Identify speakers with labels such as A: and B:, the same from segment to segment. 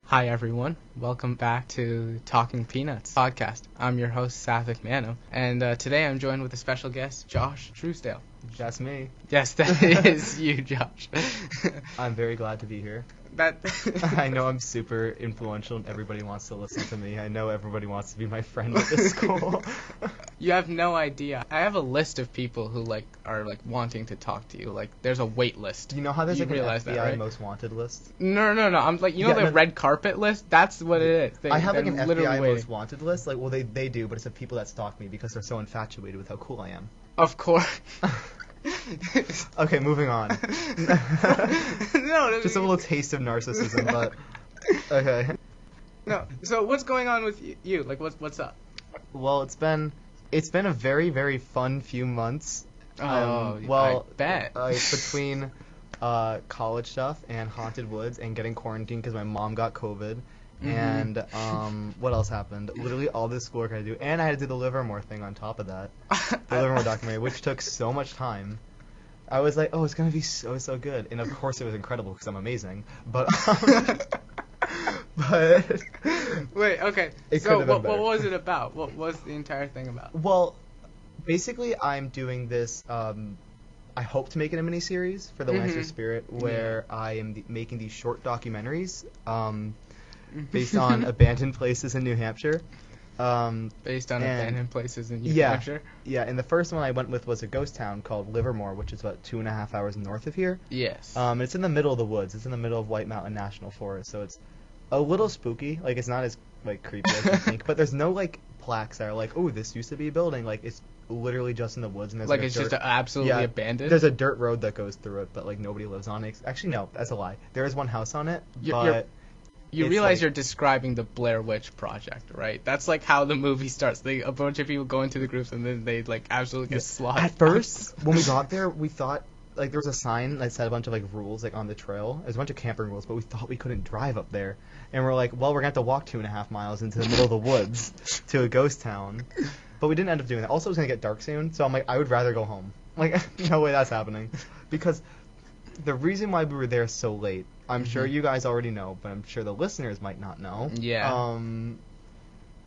A: Hi everyone, welcome back to Talking Peanuts podcast. I'm your host Sathvik Manam, and today I'm joined with a special guest, Josh Truesdale.
B: That's me.
A: Yes, that is you, Josh.
B: I'm very glad to be here. I know I'm super influential and everybody wants to listen to me. I know everybody wants to be my friend at this school.
A: You have no idea. I have a list of people who are wanting to talk to you. Like, there's a wait list.
B: You know how there's
A: an
B: FBI
A: that, right?
B: most wanted list?
A: No. I'm like, the red carpet list? That's what it is.
B: I have like an FBI
A: waiting.
B: most wanted list. Like, well, they do, but it's the people that stalk me because they're so infatuated with how cool I am.
A: Of course.
B: Okay, moving on.
A: No,
B: just a little taste of narcissism, but okay.
A: No. So what's going on with you? Like, what's up?
B: Well, it's been a very, very fun few months.
A: I bet.
B: Between college stuff and Haunted Woods and getting quarantined because my mom got COVID.
A: Mm-hmm.
B: And what else happened? Literally all this schoolwork I had to do, and I had to do the Livermore thing on top of that. The Livermore documentary, which took so much time. I was like, oh, it's gonna be so good, and of course it was incredible because I'm amazing. But
A: wait, okay. So what was it about? What was the entire thing about?
B: Well, basically I'm doing this. I hope to make it a mini-series for the Lancer Spirit, where I am making these short documentaries. Based on abandoned places in New Hampshire.
A: Abandoned places in New Hampshire?
B: Yeah, and the first one I went with was a ghost town called Livermore, which is about 2.5 hours north of here.
A: Yes.
B: It's in the middle of the woods. It's in the middle of White Mountain National Forest, so it's a little spooky. Like, it's not as, creepy as you think, but there's no, plaques that are like, oh, this used to be a building. Like, it's literally just in the woods, and there's,
A: it's just absolutely abandoned?
B: There's a dirt road that goes through it, but, nobody lives on it. Actually, no, that's a lie. There is one house on it, but...
A: You realize you're describing the Blair Witch Project, right? That's how the movie starts. A bunch of people go into the groups and then they absolutely get slaughtered.
B: At first, when we got there, we thought there was a sign that said a bunch of rules on the trail. There's a bunch of camping rules, but we thought we couldn't drive up there. And we're like, well, we're gonna have to walk 2.5 miles into the middle of the woods to a ghost town. But we didn't end up doing that. Also, it was gonna get dark soon, so I'm like, I would rather go home. No way that's happening. Because the reason why we were there so late, I'm sure you guys already know, but I'm sure the listeners might not know.
A: Yeah.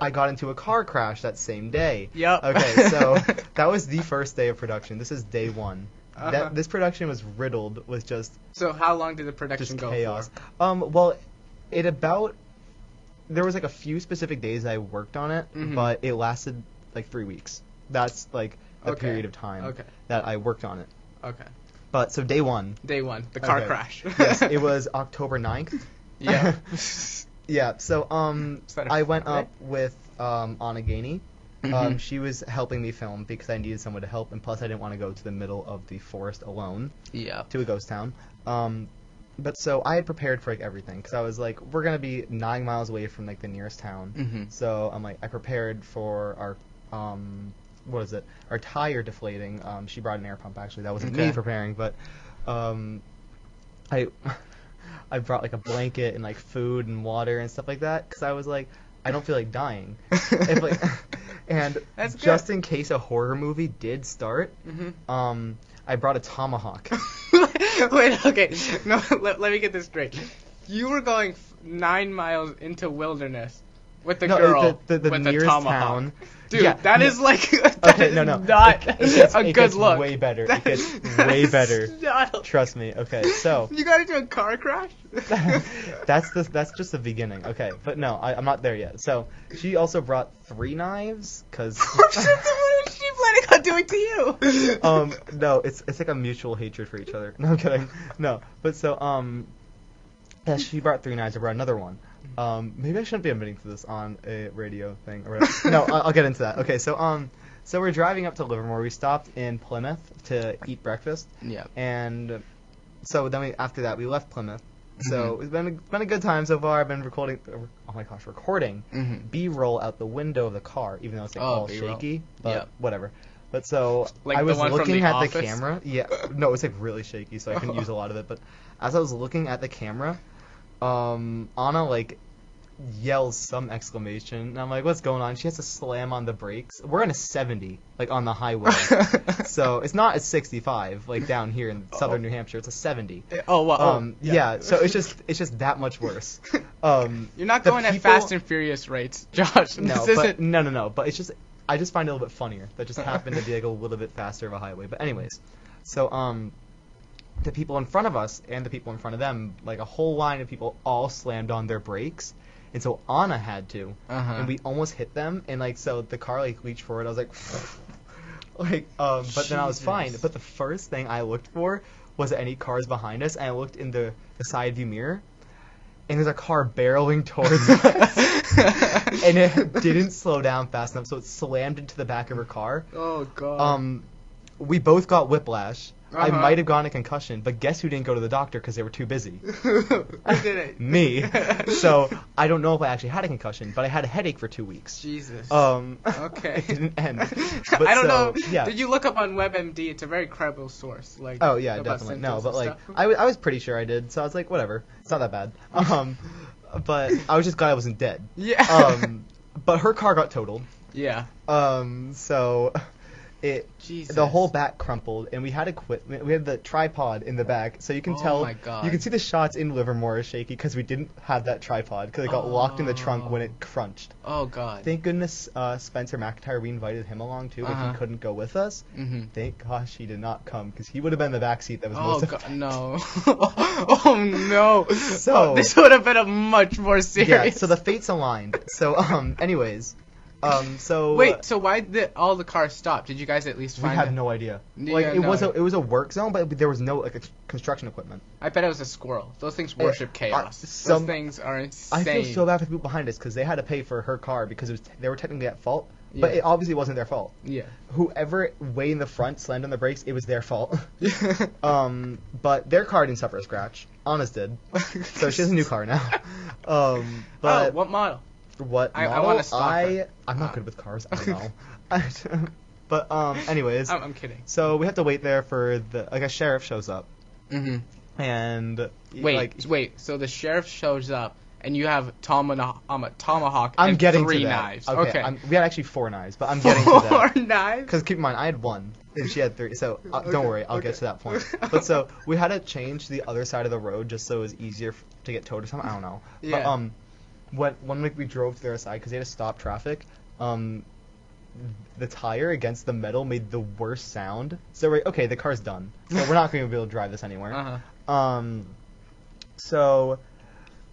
B: I got into a car crash that same day.
A: Yep.
B: Okay, so that was the first day of production. This is day one.
A: Uh-huh.
B: This production was riddled with just...
A: So how long did the production go
B: chaos.
A: for?
B: Well, there was a few specific days I worked on it, but it lasted 3 weeks. That's the period of time that I worked on it.
A: Okay.
B: But, so day one.
A: Day one, the car crash.
B: Yes, it was October 9th.
A: Yeah.
B: Yeah, so, I went up with, Anna Gainey. She was helping me film because I needed someone to help, and plus I didn't want to go to the middle of the forest alone.
A: Yeah.
B: To a ghost town. But so I had prepared for everything, because I was like, we're going to be 9 miles away from the nearest town. So I'm I prepared for our, what is it? Our tire deflating. She brought an air pump, actually. That wasn't me preparing, but I brought a blanket and food and water and stuff like that, because I was like, I don't feel like dying. And just in case a horror movie did start, I brought a tomahawk.
A: Wait, okay. No, let me get this straight. You were going 9 miles into wilderness with a girl
B: the
A: with
B: nearest
A: a tomahawk.
B: Town.
A: Dude, that is not
B: it
A: good look.
B: Way better. It gets way better. Trust me. Okay, so
A: you got into a car crash?
B: that's just the beginning. Okay, but no, I'm not there yet. So she also brought 3 knives, because
A: what is she planning on doing to you?
B: No, it's a mutual hatred for each other. No, I'm kidding. No, but so yeah, she brought 3 knives. I brought another one. Maybe I shouldn't be admitting to this on a radio thing or whatever. No, I'll get into that. Okay, so we're driving up to Livermore. We stopped in Plymouth to eat breakfast.
A: Yeah.
B: And so then after that we left Plymouth. So it's been a good time so far. I've been recording B-roll out the window of the car, even though it's all
A: B-roll.
B: Shaky, but whatever. But so I
A: the
B: was
A: one
B: looking
A: from
B: at
A: Office?
B: the camera. Yeah, no, it's really shaky, so I couldn't use a lot of it. But as I was looking at the camera, Anna yells some exclamation, and I'm like, what's going on? She has to slam on the brakes. We're in a 70, like, on the highway. So it's not a 65, like, down here in southern New Hampshire. It's a 70.
A: Oh, wow.
B: Yeah, so it's just that much worse.
A: You're not going at Fast and Furious rates, Josh.
B: No. But it's just, I just find it a little bit funnier. That just happened to be, like, a little bit faster of a highway. But anyways, so, the people in front of us and the people in front of them, like, a whole line of people all slammed on their brakes. And so Anna had to, and we almost hit them, and like so the car like reached forward. I was like, but then I was fine. But the first thing I looked for was any cars behind us, and I looked in the side view mirror, and there's a car barreling towards us, and it didn't slow down fast enough, so it slammed into the back of her car.
A: Oh god.
B: We both got whiplash. I might have gotten a concussion, but guess who didn't go to the doctor because they were too busy?
A: Who did it?
B: Me. So I don't know if I actually had a concussion, but I had a headache for 2 weeks.
A: Jesus.
B: Okay. It didn't end. But
A: I don't know.
B: Yeah.
A: Did you look up on WebMD? It's a very credible source. Like.
B: Oh yeah, definitely. No, but like I was pretty sure I did, so I was like, whatever. It's not that bad. But I was just glad I wasn't dead.
A: Yeah.
B: But her car got totaled.
A: Yeah.
B: So.
A: Jesus.
B: The whole back crumpled, and we had equipment. We had the tripod in the back, so you can tell.
A: My God.
B: You can see the shots in Livermore are shaky because we didn't have that tripod because it got locked in the trunk when it crunched.
A: Oh God.
B: Thank goodness Spencer McIntyre, we invited him along too, but he couldn't go with us. Thank gosh he did not come because he would have been in the back seat that was most.
A: Oh God, no. Oh no.
B: So
A: this would have been a much more serious.
B: Yeah. So the fates aligned. So anyways. So
A: wait, so why did all the cars stop? Did you guys at least find?
B: We have no idea. Like it was a work zone, but there was no like construction equipment.
A: I bet it was a squirrel. Those things worship chaos. Those things are insane.
B: I feel so bad for the people behind us because they had to pay for her car because they were technically at fault, but it obviously wasn't their fault.
A: Yeah.
B: Whoever way in the front slammed on the brakes, it was their fault. But their car didn't suffer a scratch. Anna's did, so she has a new car now. But
A: what model?
B: What model?
A: I want to stop her.
B: I'm not good with cars. I don't know. But anyways.
A: I'm kidding.
B: So we have to wait there for a sheriff shows up. And
A: wait. So the sheriff shows up, and you have tomahawk
B: I'm
A: and
B: getting
A: 3
B: to that.
A: knives.
B: Okay. We had actually 4 knives, but I'm getting to that.
A: 4 knives?
B: Because keep in mind, I had 1, and she had 3. So don't worry, I'll get to that point. But so we had to change the other side of the road just so it was easier to get towed or something. I don't know.
A: Yeah.
B: But one week we drove to their side because they had to stop traffic. The tire against the metal made the worst sound. So we're okay, the car's done. So we're not going to be able to drive this anywhere. So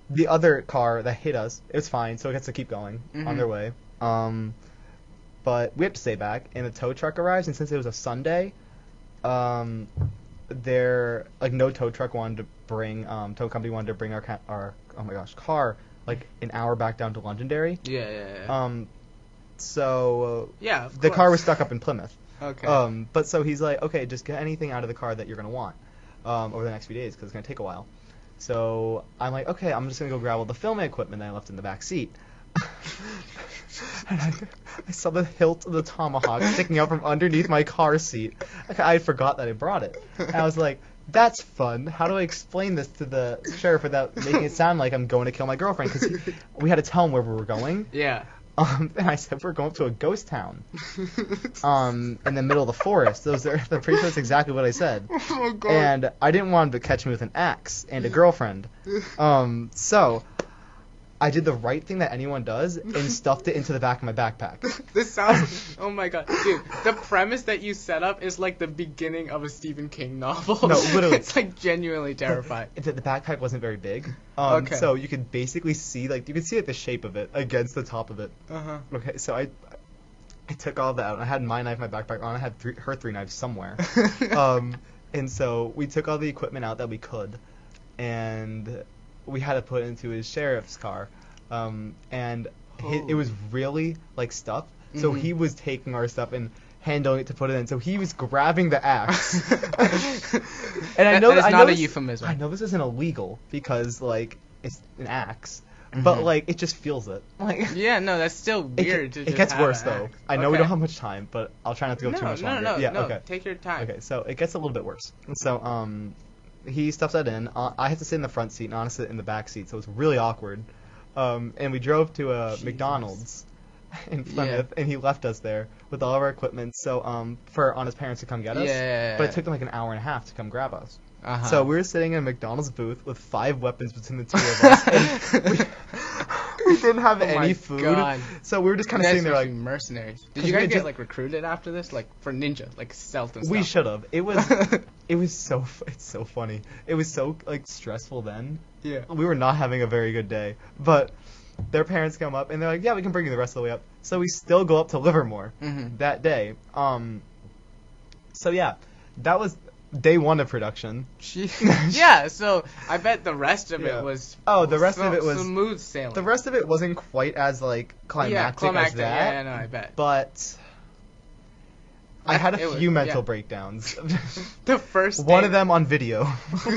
B: the other car that hit us, it was fine. So it gets to keep going on their way. But we have to stay back, and the tow truck arrives. And since it was a Sunday, their no tow truck wanted to bring tow company wanted to bring our car like an hour back down to Londonderry.
A: Yeah.
B: So
A: of
B: the
A: course.
B: car was stuck up in Plymouth.
A: Okay.
B: But so he's like, okay, just get anything out of the car that you're gonna want over the next few days because it's gonna take a while. So I'm like, okay, I'm just gonna go grab all the filming equipment that I left in the back seat. And I saw the hilt of the tomahawk sticking out from underneath my car seat. I forgot that I brought it. And I was like, that's fun. How do I explain this to the sheriff without making it sound like I'm going to kill my girlfriend? Because we had to tell him where we were going.
A: Yeah.
B: And I said we're going to a ghost town. In the middle of the forest. I'm pretty sure that's exactly what I said.
A: Oh God.
B: And I didn't want him to catch me with an axe and a girlfriend. So I did the right thing that anyone does and stuffed it into the back of my backpack.
A: This sounds... Oh my God. Dude, the premise that you set up is like the beginning of a Stephen King novel.
B: No, literally.
A: It's like genuinely terrifying.
B: The backpack wasn't very big.
A: Okay.
B: So you could basically see, the shape of it against the top of it. Okay, so I took all that out. I had my knife in my backpack on. I had her 3 knives somewhere. And so we took all the equipment out that we could. And we had to put it into his sheriff's car, and it was really stuff. So he was taking our stuff and handling it to put it in. So he was grabbing the axe. And I know
A: that is
B: I
A: not
B: know
A: a euphemism.
B: I know this isn't illegal because it's an axe, but it just feels it.
A: Yeah, no, that's still weird.
B: It gets worse though. I know we don't have much time, but I'll try not to go too much longer.
A: No,
B: okay.
A: Take your time.
B: Okay, so it gets a little bit worse. So he stuffs that in. I had to sit in the front seat and Anna sit in the back seat, so it's really awkward. And we drove to a
A: Jesus.
B: McDonald's in Plymouth, and he left us there with all of our equipment. So for on his parents to come get us.
A: Yeah.
B: But it took them like an hour and a half to come grab us.
A: Uh-huh.
B: So we were sitting in a McDonald's booth with 5 weapons between the two of us. And we didn't have any food.
A: God.
B: So we were just kind
A: You
B: of
A: guys
B: sitting there
A: must
B: like.
A: be mercenaries. Did
B: 'Cause
A: you
B: we
A: guys get
B: just-
A: like recruited after this, like for ninja, like stealth and stuff?
B: We should have. It was it's so funny. It was so like stressful then.
A: Yeah.
B: We were not having a very good day. But their parents come up and they're like, "Yeah, we can bring you the rest of the way up." So we still go up to Livermore that day. So yeah, that was day 1 of production.
A: Yeah, so I bet the rest of
B: Yeah.
A: it was.
B: Oh, the rest of it was
A: smooth sailing.
B: The rest of it wasn't quite as like climactic as that.
A: Yeah, no, I bet.
B: But I had a
A: It was-
B: few mental
A: yeah.
B: breakdowns.
A: The first
B: One
A: day-
B: of them on video.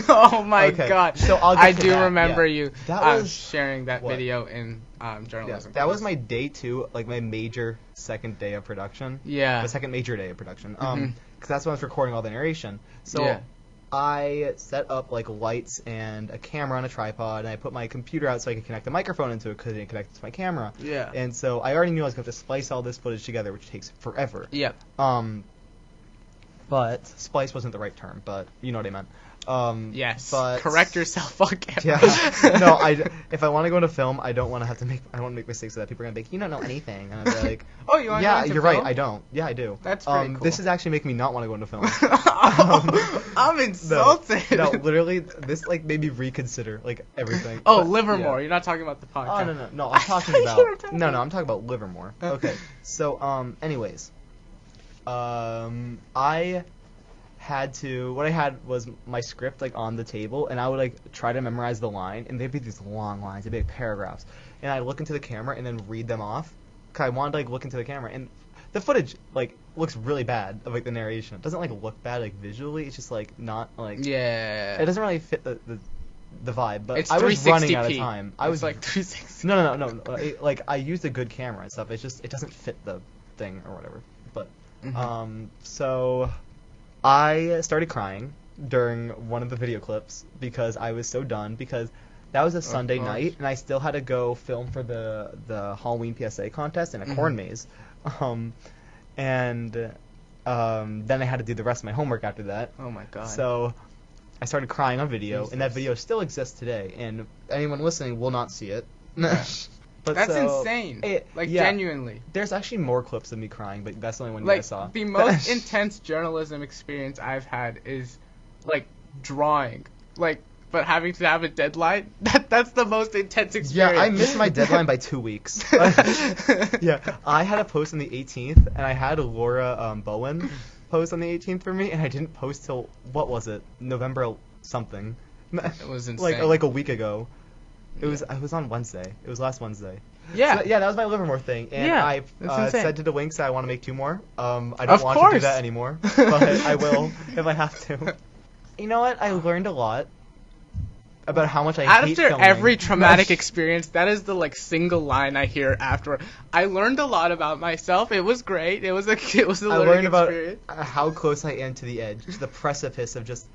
A: Oh my
B: Okay,
A: god!
B: so I'll get
A: I
B: to
A: do
B: that,
A: remember
B: yeah.
A: you
B: That was-
A: sharing that
B: what?
A: video in
B: Yeah,
A: journalism.
B: that was my day 2, like my major second day of production.
A: Yeah.
B: The second major day of production.
A: Mhm.
B: Because that's when I was recording all the narration. So
A: Yeah.
B: I set up like lights and a camera on a tripod, and I put my computer out so I could connect the microphone into it because it didn't connect to my camera.
A: Yeah.
B: And so I already knew I was going to have to splice all this footage together, which takes forever.
A: Yep.
B: But splice wasn't the right term, but you know what I meant.
A: Yes.
B: But
A: Correct yourself on camera.
B: Yeah. No, if I want to go into film, I don't want to have to make. I don't want to make mistakes so that people are gonna be like, you don't know anything. And I'll be like,
A: Oh, you want to
B: yeah,
A: go into
B: you're
A: film?
B: right. I don't. Yeah, I do.
A: That's pretty cool.
B: This is actually making me not want to go into film.
A: I'm insulted.
B: No, literally, this like made me reconsider like everything.
A: Oh,
B: But,
A: Livermore.
B: yeah.
A: You're not talking about the podcast.
B: Oh no. I'm talking
A: You were
B: about
A: talking-
B: no. I'm talking about Livermore. Okay. So anyways, I had to. What I had was my script like on the table, and I would like try to memorize the line, and they'd be these long lines, they'd be like paragraphs, and I'd look into the camera and then read them off. Cause I wanted to like look into the camera, and the footage like looks really bad of like the narration. It doesn't like look bad like visually. It's just like not like
A: Yeah.
B: it doesn't really fit the vibe. But
A: It's
B: I was running out of
A: 360p.
B: time. I
A: It's
B: was
A: like 360.
B: no. Like I used a good camera and stuff. It's just it doesn't fit the thing or whatever. But so I started crying during one of the video clips because I was so done because that was a Sunday
A: course.
B: night and I still had to go film for the Halloween PSA contest in a corn maze. And then I had to do the rest of my homework after that.
A: Oh my god.
B: So I started crying on video, and that
A: Jesus.
B: video still exists today, and anyone listening will not see it. But
A: That's
B: so,
A: insane. Like
B: yeah.
A: genuinely.
B: There's actually more clips of me crying, but that's the only one you
A: Like
B: guys saw.
A: the most intense journalism experience I've had is like drawing. Like but having to have a deadline, that's the most intense
B: Yeah,
A: experience.
B: I missed my deadline by 2 weeks. Yeah, I had a post on the 18th, and I had Laura Bowen post on the 18th for me, and I didn't post till, what was it, November something.
A: It was insane.
B: Like a week ago. It was on Wednesday. It was last Wednesday.
A: Yeah.
B: So, yeah, that was my Livermore thing, and
A: Yeah,
B: I
A: that's insane.
B: said to the Winks I want to make 2 more. I don't
A: Of
B: want to do
A: course.
B: that anymore, but I will if I have to. You know what? I learned a lot about how much I hate
A: After
B: filming.
A: every traumatic experience, that is the like single line I hear after. I learned a lot about myself. It was great. It was a
B: I
A: learning
B: learned about
A: experience.
B: how close I am to the edge, to the precipice of just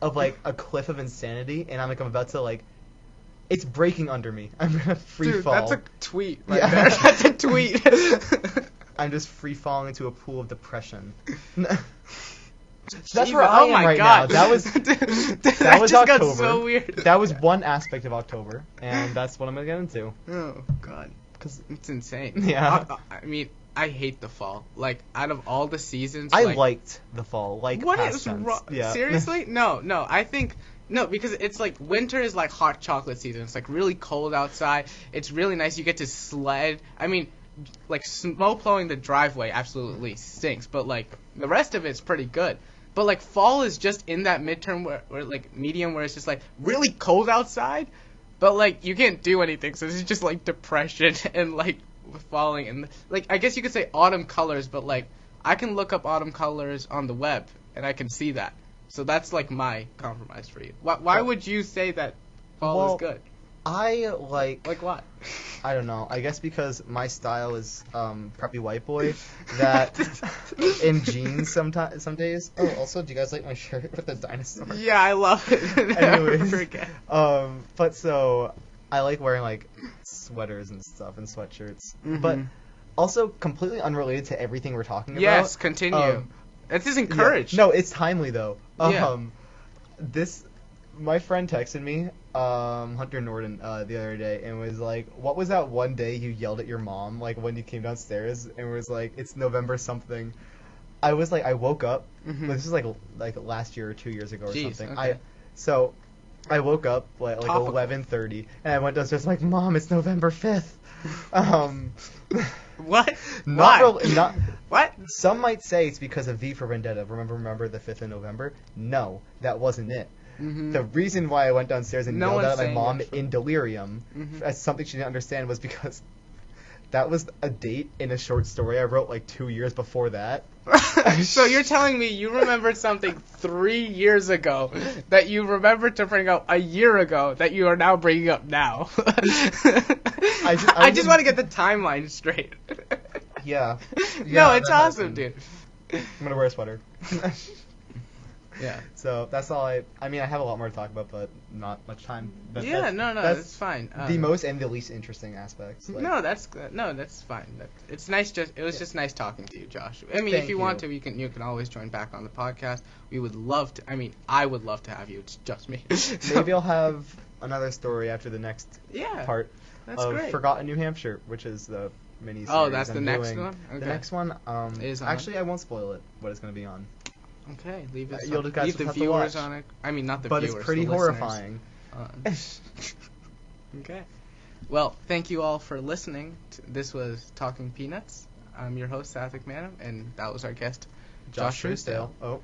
B: of like a cliff of insanity, and I'm about to like, it's breaking under me. I'm gonna free
A: Dude,
B: fall.
A: that's a tweet right
B: Yeah.
A: there. That's a tweet.
B: I'm just free falling into a pool of depression. That's
A: Jeez,
B: where I
A: oh
B: am
A: my
B: right
A: god.
B: now. That was
A: Dude,
B: that was
A: just
B: October.
A: got so weird.
B: That was one aspect of October, and that's what I'm gonna get into.
A: Oh god,
B: 'Cause
A: it's insane.
B: Yeah.
A: I mean, I hate the fall. Like out of all the seasons,
B: I
A: like,
B: liked the fall, like
A: what
B: past
A: is
B: tense.
A: wrong?
B: Yeah.
A: Seriously? No. I think no, because it's like winter is like hot chocolate season. It's like really cold outside. It's really nice. You get to sled. I mean, like snow plowing the driveway absolutely stinks, but like the rest of it's pretty good. But like fall is just in that midterm where like medium where it's just like really cold outside, but like you can't do anything. So it's just like depression and like falling and like I guess you could say autumn colors, but like I can look up autumn colors on the web and I can see that. So that's like my compromise for you. Why would you say that fall is good?
B: I like
A: what?
B: I don't know. I guess because my style is preppy white boy that in jeans some days. Oh, also, do you guys like my shirt with the dinosaur?
A: Yeah, I love it. Never
B: Anyways,
A: forget.
B: but so I like wearing like sweaters and stuff and sweatshirts.
A: Mhm.
B: But also completely unrelated to everything we're talking about.
A: Yes, continue. This is encouraged.
B: Yeah. No, it's timely though.
A: Yeah.
B: My friend texted me, Hunter Norden, the other day, and was like, "What was that one day you yelled at your mom, like when you came downstairs, and was like, it's November something." I was like, I woke up.
A: Mhm.
B: This was like last year or 2 years ago or
A: Jeez,
B: something.
A: okay.
B: I woke up like
A: Topical.
B: 11:30, and I went downstairs like, "Mom, it's November 5th."
A: What?
B: Not.
A: What?
B: Some might say it's because of V for Vendetta. Remember the 5th of November? No, that wasn't it.
A: Mhm.
B: The reason why I went downstairs and
A: No
B: yelled
A: one's
B: at my
A: saying
B: mom
A: that.
B: in delirium
A: Mhm.
B: as something she didn't understand was because that was a date in a short story I wrote like 2 years before that.
A: So you're telling me you remembered something 3 years ago that you remembered to bring up a year ago that you are now bringing up now? I just want to get the timeline straight.
B: Yeah.
A: No, it's
B: that
A: awesome,
B: happened.
A: dude.
B: I'm gonna wear a sweater.
A: Yeah.
B: So that's all I mean, I have a lot more to talk about, but not much time. But
A: Yeah,
B: that's
A: it's fine.
B: the most and the least interesting aspects. Like,
A: No, that's fine. It's nice. It was just nice talking to you, Josh. I mean, if
B: Thank
A: you want
B: you.
A: to, you can always join back on the podcast. We would love to. I mean, I would love to have you. It's just me.
B: maybe I'll have another story after the next
A: Yeah,
B: part
A: that's
B: of
A: great.
B: Forgotten New Hampshire, which is the mini series.
A: Oh, that's the
B: I'm
A: next
B: doing.
A: one? Okay.
B: The next one,
A: Is on.
B: actually, I won't spoil it. What it's gonna be on,
A: Okay, leave it.
B: You'll guys
A: leave
B: just
A: the
B: have to
A: viewers
B: watch.
A: on it. I mean, not the
B: but
A: viewers.
B: it's pretty
A: the listeners.
B: horrifying.
A: Okay. Well, thank you all for listening. This was Talking Peanuts. I'm your host, Sathvik Manam, and that was our guest, Josh Truesdale.
B: Oh.